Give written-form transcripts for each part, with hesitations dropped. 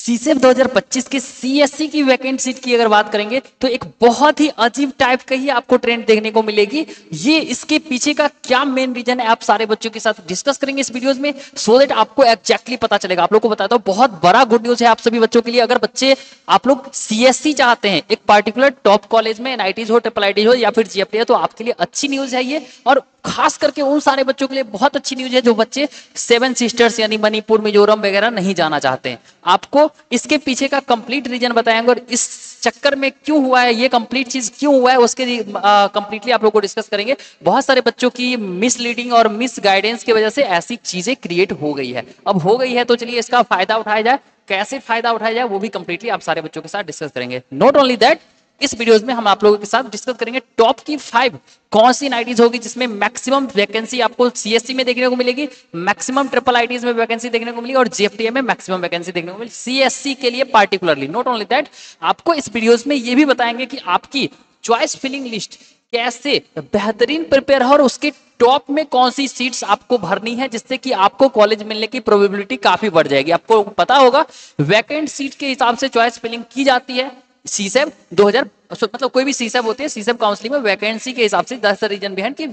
सीसेफ 2025 के सीएससी की vacant seat की अगर बात करेंगे तो एक बहुत ही अजीब टाइप का ही आपको ट्रेंड देखने को मिलेगी। ये इसके पीछे का क्या मेन रीजन है आप सारे बच्चों के साथ डिस्कस करेंगे इस वीडियोस में, सो दैट आपको एग्जैक्टली पता चलेगा। आप लोग को बताता हूं बहुत बड़ा गुड न्यूज है आप सभी बच्चों के लिए। अगर बच्चे आप लोग सीएससी चाहते हैं एक पार्टिकुलर टॉप कॉलेज में, एनआईटीज हो, ट्रिपल आईटीज हो या फिर जीएफटी, तो आपके लिए अच्छी न्यूज है ये। और खास करके उन सारे बच्चों के लिए बहुत अच्छी न्यूज है जो बच्चे सेवन सिस्टर्स यानी मणिपुर, मिजोरम वगैरह नहीं जाना चाहते हैं। आपको इसके पीछे का कंप्लीट रीजन बताएंगे और इस चक्कर में क्यों हुआ है, ये कंप्लीट चीज क्यों हुआ है, उसके कंप्लीटली आप लोग को डिस्कस करेंगे। बहुत सारे बच्चों की मिसलीडिंग और मिस गाइडेंस की वजह से ऐसी चीजें क्रिएट हो गई है। अब हो गई है तो चलिए इसका फायदा उठाया जाए। कैसे फायदा उठाया जाए वो भी कंप्लीटली आप सारे बच्चों के साथ डिस्कस करेंगे। नॉट ओनली दैट, इस वीडियोस में हम आप लोगों के साथ डिस्कस करेंगे टॉप की 5 कौन सी एनआईटीज होगी जिसमें मैक्सिमम वैकेंसी आपको सीएससी में देखने को मिलेगी, मैक्सिमम ट्रिपल आईटीज में वैकेंसी देखने को मिलेगी और जीएफटीए में मैक्सिमम वैकेंसी देखने को मिलेगी सीएससी के लिए पार्टिकुलरली। नॉट ओनली दैट, आपको इस वीडियोस में ये भी बताएंगे कि आपकी चॉइस फिलिंग लिस्ट कैसे बेहतरीन प्रिपेयर हो और उसके टॉप में कौन सी सीट्स आपको भरनी है जिससे कि आपको कॉलेज मिलने की प्रोबेबिलिटी काफी बढ़ जाएगी। आपको पता होगा वैकेंट सीट के हिसाब से चॉइस फिलिंग की जाती है। सीसेब 2000 मतलब कोई भी सीसेब होती है, सीसेब काउंसलिंग में वैकेंसी के हिसाब से दैट्स द रीजन बिहाइंड कि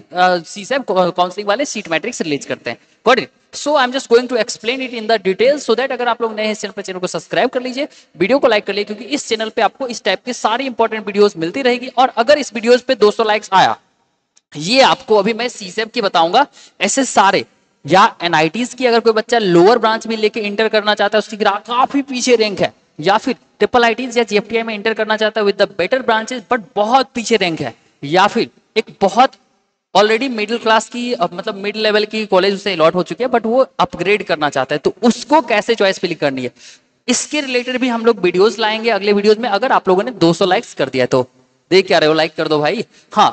सीसेब काउंसलिंग वाले सीट मैट्रिक्स रिलीज करते हैं। Got it? So I am just going to explain it in the detail so that अगर आप लोग नए हैं चैनल को सब्सक्राइब कर लीजिए, वीडियो को लाइक कर लीजिए, क्योंकि इस चैनल पे आपको इस टाइप के सारी इंपॉर्टेंट वीडियोस मिलती रहेगी। और अगर इस वीडियोस पे 200 लाइक्स आया, ये आपको अभी मैं सीसेब की बताऊंगा, ऐसे सारे या एनआईटीज की अगर कोई बच्चा लोअर ब्रांच में लेके इंटर करना चाहता है, उसकी काफी पीछे रैंक है, या फिर ट्रिपल आईटीज या जीएफटीआई में इंटर करना चाहता है with the better branches but बहुत पीछे रैंक है, या फिर एक बहुत ऑलरेडी मिडिल क्लास की मतलब मिड लेवल की कॉलेज उसे अलॉट हो चुकी है बट वो अपग्रेड करना चाहता है, तो उसको कैसे चॉइस फिलिंग करनी है, इसके रिलेटेड भी हम लोग वीडियोस लाएंगे अगले वीडियोस में। अगर आप लोगों ने 200 लाइक्स कर दिया तो देख क्या रहे हो, लाइक कर दो भाई। हाँ,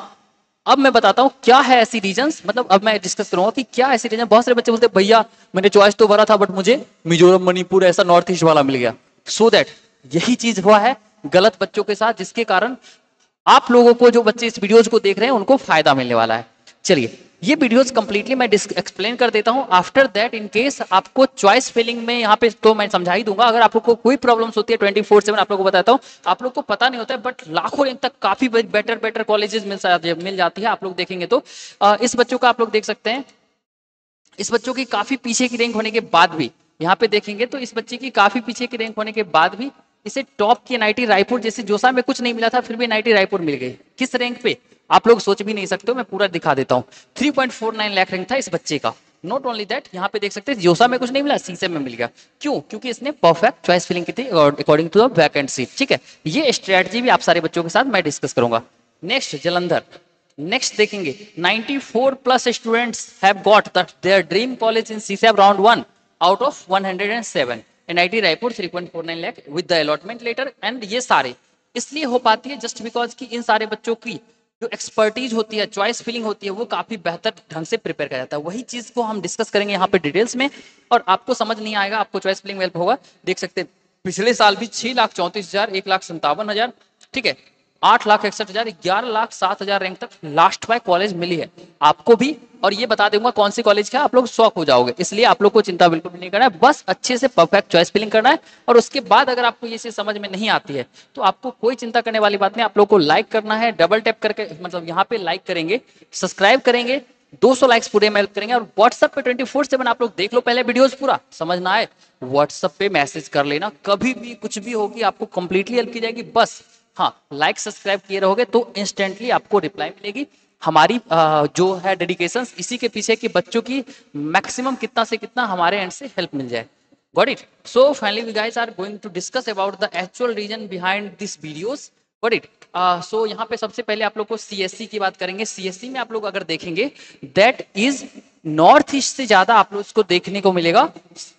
अब मैं बताता हूं क्या है ऐसी रीजंस, मतलब अब मैं डिस्कस करूंगा कि क्या ऐसी रीजन। बहुत सारे बच्चे बोलते हैं भैया मैंने चॉइस तो भरा था बट मुझे मिजोरम, मणिपुर ऐसा नॉर्थ ईस्ट वाला मिल गया। सो दैट यही चीज हुआ है गलत बच्चों के साथ, जिसके कारण आप लोगों को, जो बच्चे इस वीडियोस को देख रहे हैं, उनको फायदा मिलने वाला है। चलिए ये वीडियोस कंप्लीटली मैं एक्सप्लेन कर देता हूं। आफ्टर दैट इन केस आपको चॉइस फिलिंग में यहाँ पे तो मैं समझा ही दूंगा। अगर आप लोग को कोई प्रॉब्लम्स होती है 24/7 आप लोग को बताता हूँ। आप लोग को पता नहीं होता है बट लाखों रैंक तक काफी बेटर कॉलेजेस मिल जाती है। आप लोग देखेंगे तो इस बच्चों का आप लोग देख सकते हैं, इस बच्चों की काफी पीछे की रैंक होने के बाद भी यहाँ पे देखेंगे तो इस बच्चे की काफी पीछे की रैंक होने के बाद भी इसे टॉप की एनआईटी रायपुर, जैसे जोसा में कुछ नहीं मिला था फिर भी एनआईटी रायपुर मिल गई। किस रैंक पे आप लोग सोच भी नहीं सकते हो, मैं पूरा दिखा देता हूँ। 3.49 लाख रैंक था इस बच्चे का। नॉट ओनली दैट, यहाँ पे देख सकते हैं जोसा में कुछ नहीं मिला, सीसे में मिल गया। क्यों? क्योंकि इसने परफेक्ट चॉइस फिलिंग की थी according to the vacant seat. ठीक है, ये स्ट्रेटजी भी आप सारे बच्चों के साथ मैं डिस्कस करूंगा। नेक्स्ट जलंधर, नेक्स्ट देखेंगे 94+ students have got their dream college in CSAB round 1 out of 107। NIT Raipur 3.49 lakh with the allotment letter. And ये सारे इसलिए हो पाती है जस्ट बिकॉज कि इन सारे बच्चों की जो एक्सपर्टीज होती है, चॉइस फिलिंग होती है, वो काफी बेहतर ढंग से प्रिपेयर किया जाता है। वही चीज को हम डिस्कस करेंगे यहाँ पे डिटेल्स में और आपको समझ नहीं आएगा, आपको चॉइस फिलिंग हेल्प होगा। देख सकते हैं पिछले साल भी 6,34,000, 1,57,000, ठीक है, 8,61,000, 11,07,000 रैंक तक लास्ट बाय कॉलेज मिली है आपको भी। और ये बता दूंगा कौन सी कॉलेज का, आप लोग शॉक हो जाओगे। इसलिए आप लोग को चिंता बिल्कुल भी नहीं करना है, बस अच्छे से परफेक्ट चॉइस फिलिंग करना है। और उसके बाद अगर आपको ये चीज समझ में नहीं आती है तो आपको कोई चिंता करने वाली बात नहीं। आप लोग को लाइक करना है, डबल टैप करके, मतलब यहाँ पे लाइक करेंगे, सब्सक्राइब करेंगे, 200 लाइक्स पूरे में हेल्प करेंगे। और व्हाट्सएप पे 24/7 आप लोग देख लो, पहले वीडियोस पूरा समझ ना आए व्हाट्सएप पे मैसेज कर लेना, कभी भी कुछ भी होगी आपको कंप्लीटली हेल्प की जाएगी। बस हाँ, लाइक सब्सक्राइब किए रहोगे तो इंस्टेंटली आपको रिप्लाई मिलेगी। हमारी जो है डेडिकेशन इसी के पीछे कि बच्चों की मैक्सिमम कितना से कितना हमारे एंड से हेल्प मिल जाए। Got it? So finally we guys are going to discuss about the actual reason behind this videos. Got it? So यहाँ पे सबसे पहले आप लोग को सीएससी की बात करेंगे। सीएससी में आप लोग अगर देखेंगे दैट इज नॉर्थ ईस्ट से ज्यादा आप लोग इसको देखने को मिलेगा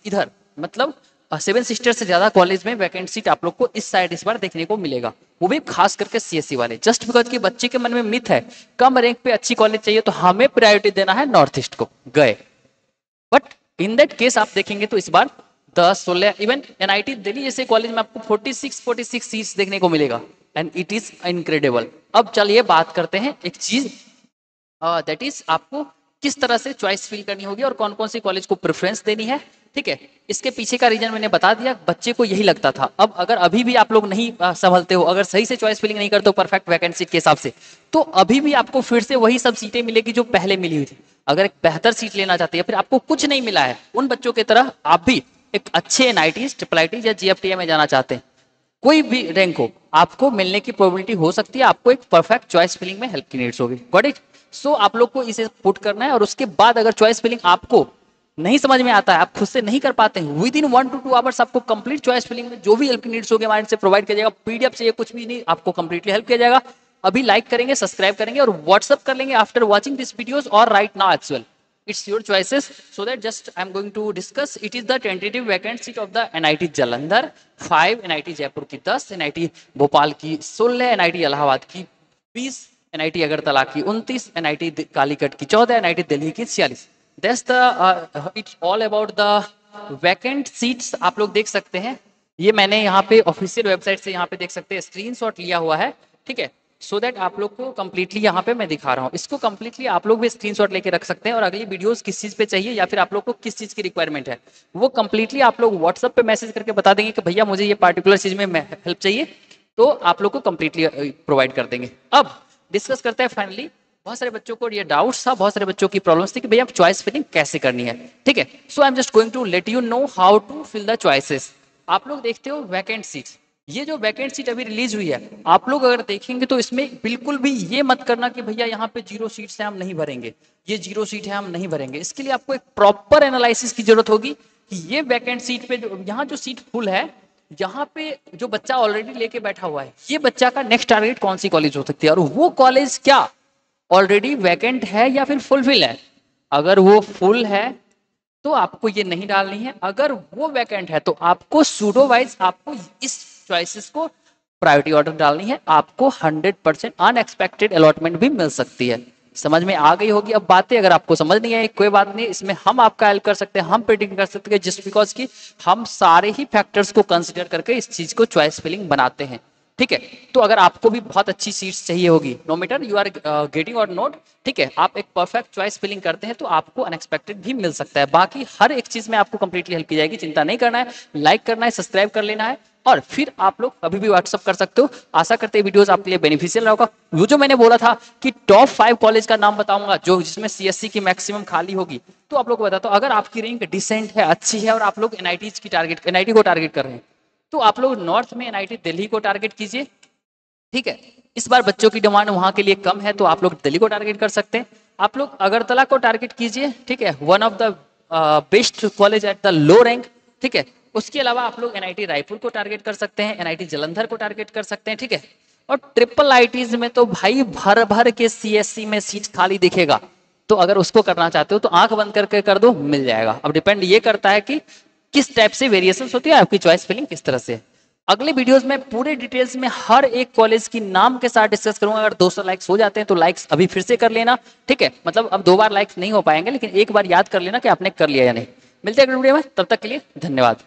इधर, मतलब सेवन सिस्टर से ज्यादा कॉलेज में वैकेंट सीट आप लोग को इस साइड इस बार देखने को मिलेगा, वो भी खास करके सीएससी वाले। जस्ट बिकॉज कि बच्चे के मन में मिथ है कम रैंक पे अच्छी कॉलेज चाहिए तो हमें प्रायोरिटी देना है नॉर्थ ईस्ट को, गए। बट इन दैट केस आप देखेंगे तो इस बार 10-16 इवन एनआईटी दिल्ली जैसे कॉलेज में आपको 46 सीट्स देखने को मिलेगा एंड इट इज इनक्रेडिबल। अब चलिए बात करते हैं एक चीज, दैट इज आपको किस तरह से चॉइस फिल करनी होगी और कौन कौन सी कॉलेज को प्रेफरेंस देनी है। ठीक है, इसके पीछे का रीजन मैंने बता दिया, बच्चे को यही लगता था। अब अगर अभी भी आप लोग नहीं संभलते हो, अगर सही से चॉइस फिलिंग नहीं करते हो परफेक्ट वैकेंट सीट के हिसाब से, तो अभी भी आपको फिर से वही सब सीटें मिलेगी जो पहले मिली हुई थी। अगर एक बेहतर सीट लेना चाहते हैं, फिर आपको कुछ नहीं मिला है, उन बच्चों की तरह आप भी एक अच्छे एनआईटीज, ट्रिपल आईटीज या जीएफटीए में जाना चाहते हैं, कोई भी रैंक हो, आपको मिलने की प्रोबेबिलिटी हो सकती है। आपको एक परफेक्ट चॉइस फिलिंग में हेल्प की नीड्स होगी। Got it? सो आप लोग को इसे पुट करना है, और उसके बाद अगर चॉइस फिलिंग आपको नहीं समझ में आता है, आप खुद से नहीं कर पाते हैं, विद इन 1 to 2 आवर्स आपको कंप्लीट चॉइस फिलिंग में जो भी हेल्प की नीड्स होगी हमारे से प्रोवाइड किया जाएगा। पीडीएफ से ये कुछ भी नहीं, आपको कंप्लीटली हेल्प किया जाएगा। अभी लाइक करेंगे, सब्सक्राइब करेंगे और व्हाट्सअप कर लेंगे आफ्टर वॉचिंग दिस वीडियोस और right now as well. It's your choices. So that just I'm going to discuss. It is the tentative vacant seat of the NIT Jalandhar 5, NIT Jaipur की 10, NIT Bhopal की 16, NIT Allahabad की 20, NIT Agartala की 29, NIT Calicut की 14, NIT Delhi की 46. That's the it's all about the vacant seats. आप लोग देख सकते हैं, ये मैंने यहाँ पे ऑफिशियल वेबसाइट से यहाँ पे देख सकते हैं स्क्रीनशॉट लिया हुआ है, ठीक है। सो दैट आप लोग को कंप्लीटली यहाँ पे मैं दिखा रहा हूँ, इसको कंप्लीटली आप लोग भी स्क्रीनशॉट लेके रख सकते हैं, और अगली वीडियोस किस चीज़ पे चाहिए या फिर आप लोग को किस चीज़ की रिक्वायरमेंट है, वो कंप्लीटली आप लोग व्हाट्सएप पे मैसेज करके बता देंगे कि भैया मुझे ये पार्टिकुलर चीज़ में हेल्प चाहिए, तो आप लोग को कंप्लीटली प्रोवाइड कर देंगे। अब डिस्कस करते हैं फाइनली। बहुत सारे बच्चों को ये डाउट्स था, बहुत सारे बच्चों की प्रॉब्लम्स थी कि भैया चॉइस फिलिंग कैसे करनी है, ठीक है। So I am just going to let you know how to fill the choices. आप लोग देखते हो वैकेंट सीट्स, ये जो वैकेंट सीट अभी रिलीज हुई है, आप लोग अगर देखेंगे तो इसमें बिल्कुल भी ये मत करना कि भैया यहाँ पे 0 सीट्स है हम नहीं भरेंगे, ये 0 सीट है हम नहीं भरेंगे। इसके लिए आपको एक प्रॉपर एनालिसिस की जरूरत होगी कि ये वैकेंट सीट पे यहाँ जो सीट फुल है, यहाँ पे जो बच्चा ऑलरेडी लेके बैठा हुआ है, ये बच्चा का नेक्स्ट टारगेट कौन सी कॉलेज हो सकती है, और वो कॉलेज क्या ऑलरेडी वैकेंट है या फिर फुलफिल है। अगर वो फुल है तो आपको ये नहीं डालनी है, अगर वो वैकेंट है तो आपको सूडो वाइज आपको इस चॉइसेस को प्रायोरिटी ऑर्डर डालनी है। आपको 100% अनएक्सपेक्टेड अलॉटमेंट भी मिल सकती है। समझ में आ गई होगी अब बातें। अगर आपको समझ नहीं आई कोई बात नहीं, इसमें हम आपका हेल्प कर सकते हैं, हम प्रेडिक्ट कर सकते हैं, जस्ट बिकॉज कि हम सारे ही फैक्टर्स को कंसिडर करके इस चीज को चॉइस फिलिंग बनाते हैं, ठीक है। तो अगर आपको भी बहुत अच्छी सीट्स चाहिए होगी, no matter you are getting or not, ठीक है, आप एक परफेक्ट चॉइस फिलिंग करते हैं तो आपको अनएक्सपेक्टेड भी मिल सकता है। बाकी हर एक चीज में आपको कंप्लीटली हेल्प की जाएगी, चिंता नहीं करना है, लाइक करना है, सब्सक्राइब कर लेना है, और फिर आप लोग अभी भी व्हाट्सअप कर सकते हो। आशा करते हैं वीडियोस आपके लिए बेनिफिशियल होगा। वो जो मैंने बोला था कि टॉप 5 कॉलेज का नाम बताऊंगा जो जिसमें सीएससी की मैक्सिमम खाली होगी, तो आप लोग को बताता हूं, अगर आपकी रैंक डिसेंट है, अच्छी है, और आप लोग एनआईटी को टारगेट कर रहे हैं, तो आप लोग नॉर्थ में एनआईटी दिल्ली को टारगेट कीजिए, ठीक है। इस बार बच्चों की डिमांड वहां के लिए कम है तो आप लोग दिल्ली को टारगेट कर सकते हैं। आप लोग अगरतला को टारगेट कीजिए, ठीक है, one of the best college at the low rank, ठीक है। उसके अलावा आप लोग एनआईटी रायपुर को टारगेट कर सकते हैं, एनआईटी जालंधर को टारगेट कर सकते हैं, ठीक है। और ट्रिपल आईटीज में तो भाई भर भर के सीएससी में सीट खाली दिखेगा, तो अगर उसको करना चाहते हो तो आंख बंद करके कर दो, मिल जाएगा। अब डिपेंड ये करता है कि किस टाइप से वेरिएशंस होती है, आपकी चॉइस फिलिंग किस तरह से। अगले वीडियोस में पूरे डिटेल्स में हर एक कॉलेज की नाम के साथ डिस्कस करूंगा। अगर 200 लाइक्स हो जाते हैं तो लाइक्स अभी फिर से कर लेना, ठीक है। मतलब अब 2 बार लाइक्स नहीं हो पाएंगे, लेकिन एक बार याद कर लेना कि आपने कर लिया या नहीं। मिलते हैं अगले वीडियो में, तब तक के लिए धन्यवाद।